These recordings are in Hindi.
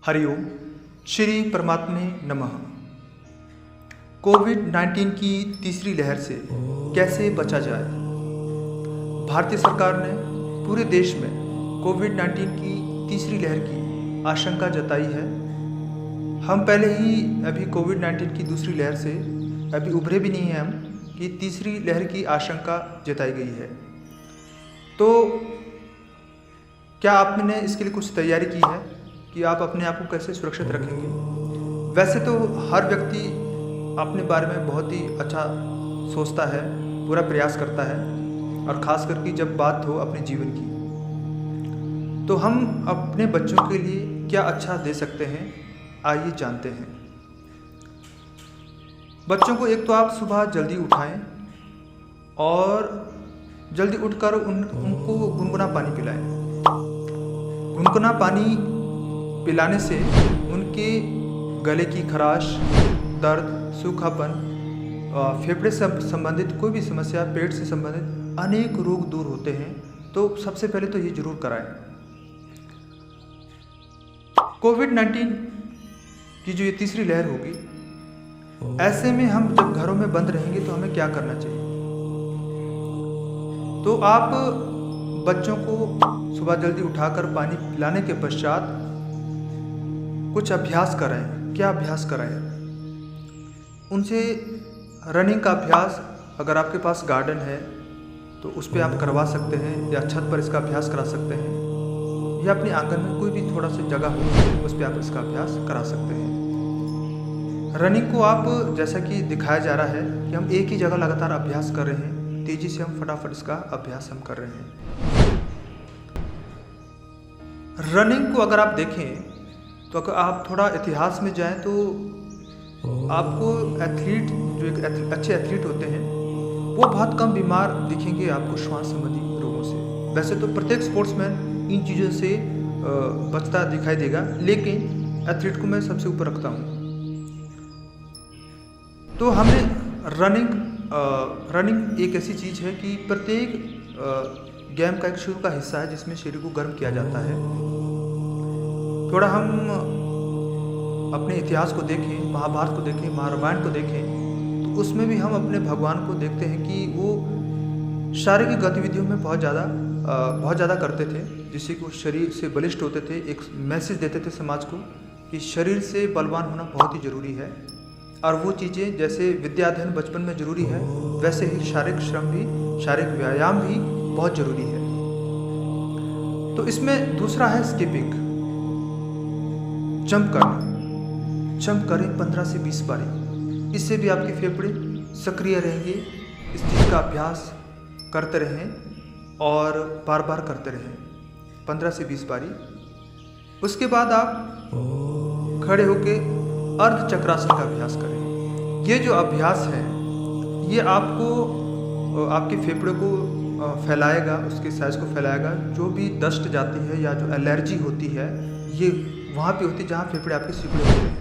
हरिओम। श्री परमात्मे नमः। कोविड-19 की तीसरी लहर से कैसे बचा जाए? भारतीय सरकार ने पूरे देश में कोविड-19 की तीसरी लहर की आशंका जताई है। हम पहले ही अभी कोविड-19 की दूसरी लहर से अभी उभरे भी नहीं हैं हम कि तीसरी लहर की आशंका जताई गई है। तो क्या आपने इसके लिए कुछ तैयारी की है कि आप अपने आप को कैसे सुरक्षित रखेंगे? वैसे तो हर व्यक्ति अपने बारे में बहुत ही अच्छा सोचता है, पूरा प्रयास करता है, और ख़ास करके जब बात हो अपने जीवन की। तो हम अपने बच्चों के लिए क्या अच्छा दे सकते हैं, आइए जानते हैं। बच्चों को एक तो आप सुबह जल्दी उठाएं और जल्दी उठकर उनको गुनगुना पानी पिलाएं। गुनगुना पानी पिलाने से उनके गले की खराश, दर्द, सूखापन, फेफड़े से संबंधित कोई भी समस्या, पेट से संबंधित अनेक रोग दूर होते हैं। तो सबसे पहले तो ये जरूर कराएं। कोविड-19 की जो ये तीसरी लहर होगी, ऐसे में हम जब घरों में बंद रहेंगे तो हमें क्या करना चाहिए? तो आप बच्चों को सुबह जल्दी उठाकर पानी पिलाने के पश्चात कुछ अभ्यास कराएं। क्या अभ्यास कराएं? उनसे रनिंग का अभ्यास, अगर आपके पास गार्डन है तो उस पर आप करवा सकते हैं, या छत पर इसका अभ्यास करा सकते हैं, या अपने आंगन में कोई भी थोड़ा सा जगह हो उस पर आप इसका अभ्यास करा सकते हैं। रनिंग को आप, जैसा कि दिखाया जा रहा है कि हम एक ही जगह लगातार अभ्यास कर रहे हैं, तेजी से हम फटाफट इसका अभ्यास हम कर रहे हैं। रनिंग को अगर आप देखें तो अगर आप थोड़ा इतिहास में जाएं तो आपको एथलीट, जो एक अच्छे एथलीट होते हैं, वो बहुत कम बीमार दिखेंगे आपको श्वास संबंधी रोगों से। वैसे तो प्रत्येक स्पोर्ट्समैन इन चीज़ों से बचता दिखाई देगा, लेकिन एथलीट को मैं सबसे ऊपर रखता हूँ। तो हमें रनिंग एक ऐसी चीज़ है कि प्रत्येक गेम का एक शुरू का हिस्सा है जिसमें शरीर को गर्म किया जाता है। थोड़ा हम अपने इतिहास को देखें, महाभारत को देखें, महारामायण को देखें, तो उसमें भी हम अपने भगवान को देखते हैं कि वो शारीरिक गतिविधियों में बहुत ज़्यादा करते थे, जिससे कि वो शरीर से बलिष्ठ होते थे। एक मैसेज देते थे समाज को कि शरीर से बलवान होना बहुत ही ज़रूरी है, और वो चीज़ें जैसे विद्या अध्ययन बचपन में ज़रूरी है, वैसे ही शारीरिक श्रम भी, शारीरिक व्यायाम भी बहुत ज़रूरी है। तो इसमें दूसरा है स्किपिंग, जंप करना। जंप करें 15 से 20 बारी, इससे भी आपके फेफड़े सक्रिय रहेंगे। इस चीज़ का अभ्यास करते रहें और बार बार करते रहें 15 से 20 बारी। उसके बाद आप खड़े होके अर्ध चक्रासन का अभ्यास करें। ये जो अभ्यास है ये आपको, आपके फेफड़े को फैलाएगा, उसके साइज को फैलाएगा। जो भी डस्ट जाती है या जो एलर्जी होती है, ये वहाँ पे होती है जहाँ फेफड़े आपके सिकुड़े होते हैं।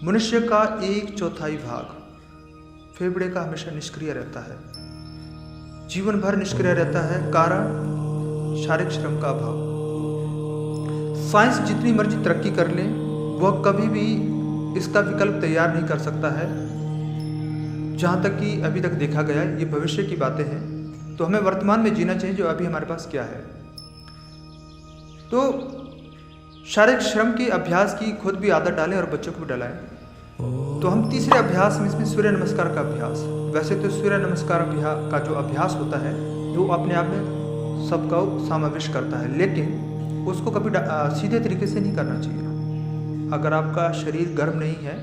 मनुष्य का 1/4 भाग फेफड़े का हमेशा निष्क्रिय रहता है, जीवन भर निष्क्रिय रहता है। कारण शारीरिक श्रम का अभाव। साइंस जितनी मर्जी तरक्की कर ले, वह कभी भी इसका विकल्प तैयार नहीं कर सकता है। जहाँ तक कि अभी तक देखा गया, ये भविष्य की बातें हैं। तो हमें वर्तमान में जीना चाहिए, जो अभी हमारे पास क्या है। तो शारीरिक श्रम के अभ्यास की खुद भी आदत डालें और बच्चों को भी डलाएं। तो हम तीसरे अभ्यास में इसमें सूर्य नमस्कार का अभ्यास। वैसे तो सूर्य नमस्कार का जो अभ्यास होता है वो अपने आप में सबका समावेश करता है, लेकिन उसको कभी सीधे तरीके से नहीं करना चाहिए। अगर आपका शरीर गर्म नहीं है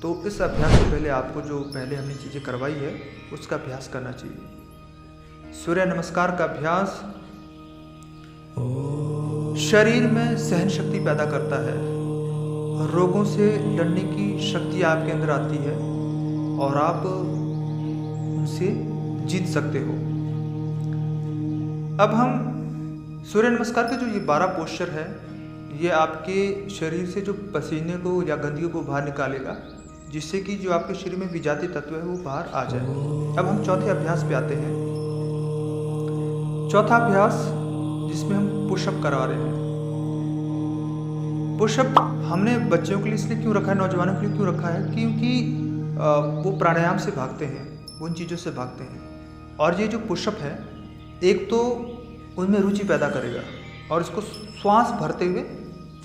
तो इस अभ्यास से पहले आपको जो पहले हमने चीज़ें करवाई है उसका अभ्यास करना चाहिए। सूर्य नमस्कार का अभ्यास शरीर में सहन शक्ति पैदा करता है, रोगों से लड़ने की शक्ति आपके अंदर आती है और आप उनसे जीत सकते हो। अब हम सूर्य नमस्कार के जो ये 12 पोस्चर है, ये आपके शरीर से जो पसीने को या गंदगी को बाहर निकालेगा, जिससे कि जो आपके शरीर में विजातीय तत्व है वो बाहर आ जाए। अब हम चौथे अभ्यास पे आते हैं। चौथा अभ्यास जिसमें हम पुशअप करा रहे हैं। पुशअप हमने बच्चों के लिए इसलिए क्यों रखा है, नौजवानों के लिए क्यों रखा है, क्योंकि वो प्राणायाम से भागते हैं, उन चीज़ों से भागते हैं। और ये जो पुशअप है, एक तो उनमें रुचि पैदा करेगा और इसको श्वास भरते हुए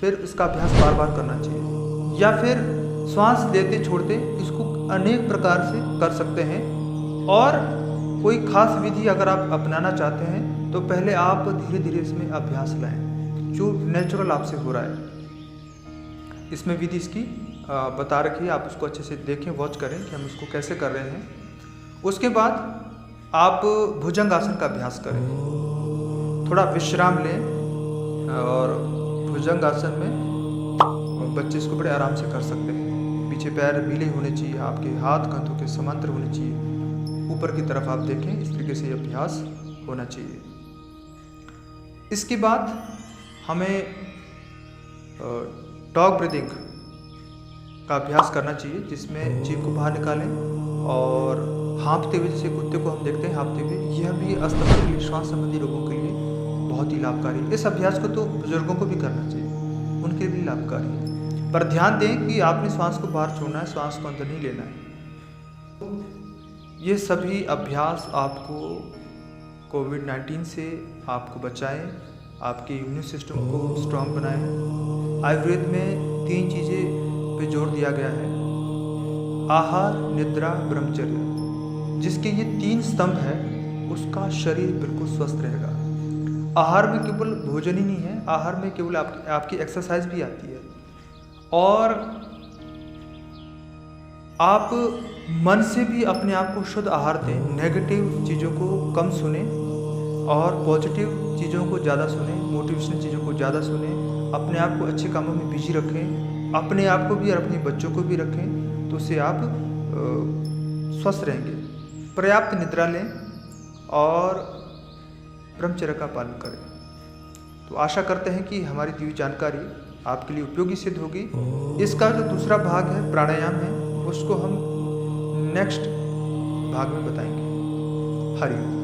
फिर इसका अभ्यास बार बार करना चाहिए, या फिर श्वास लेते छोड़ते इसको अनेक प्रकार से कर सकते हैं। और कोई खास विधि अगर आप अपनाना चाहते हैं तो पहले आप धीरे धीरे इसमें अभ्यास लाएं, जो नेचुरल आपसे हो रहा है। इसमें विधि इसकी बता रखी है, आप उसको अच्छे से देखें, वॉच करें कि हम इसको कैसे कर रहे हैं। उसके बाद आप भुजंग आसन का अभ्यास करें, थोड़ा विश्राम लें और भुजंग आसन में बच्चे इसको बड़े आराम से कर सकते हैं। पीछे पैर मिले होने चाहिए, आपके हाथ कंधों के समांतर होने चाहिए, ऊपर की तरफ आप देखें, इस तरीके से अभ्यास होना चाहिए। इसके बाद हमें डॉग ब्रीदिंग का अभ्यास करना चाहिए, जिसमें जीभ को बाहर निकालें और हाँफते हुए, जैसे कुत्ते को हम देखते हैं हाँफते हुए, यह भी अस्थमा के लिए, श्वास संबंधी रोगों के लिए बहुत ही लाभकारी है। इस अभ्यास को तो बुजुर्गों को भी करना चाहिए, उनके लिए भी लाभकारी है। पर ध्यान दें कि आपने श्वास को बाहर छोड़ना है, श्वास को अंदर नहीं लेना है। ये सभी अभ्यास आपको कोविड-19 से आपको बचाएं, आपके इम्यून सिस्टम को स्ट्रांग बनाएं। आयुर्वेद में 3 चीज़ें पे जोर दिया गया है, आहार, निद्रा, ब्रह्मचर्य। जिसके ये 3 स्तंभ है, उसका शरीर बिल्कुल स्वस्थ रहेगा। आहार में केवल भोजन ही नहीं है, आहार में केवल आपकी एक्सरसाइज भी आती है। और आप मन से भी अपने आप को शुद्ध आहार दें, नेगेटिव चीज़ों को कम सुने और पॉजिटिव चीज़ों को ज़्यादा सुने, मोटिवेशनल चीज़ों को ज़्यादा सुने। अपने आप को अच्छे कामों में बिजी रखें, अपने आप को भी और अपने बच्चों को भी रखें, तो उससे आप स्वस्थ रहेंगे। पर्याप्त निद्रा लें और ब्रह्मचर्य का पालन करें। तो आशा करते हैं कि हमारी दी हुई जानकारी आपके लिए उपयोगी सिद्ध होगी। इसका जो दूसरा भाग है, प्राणायाम है, उसको हम नेक्स्ट भाग में बताएंगे। हरि ओम।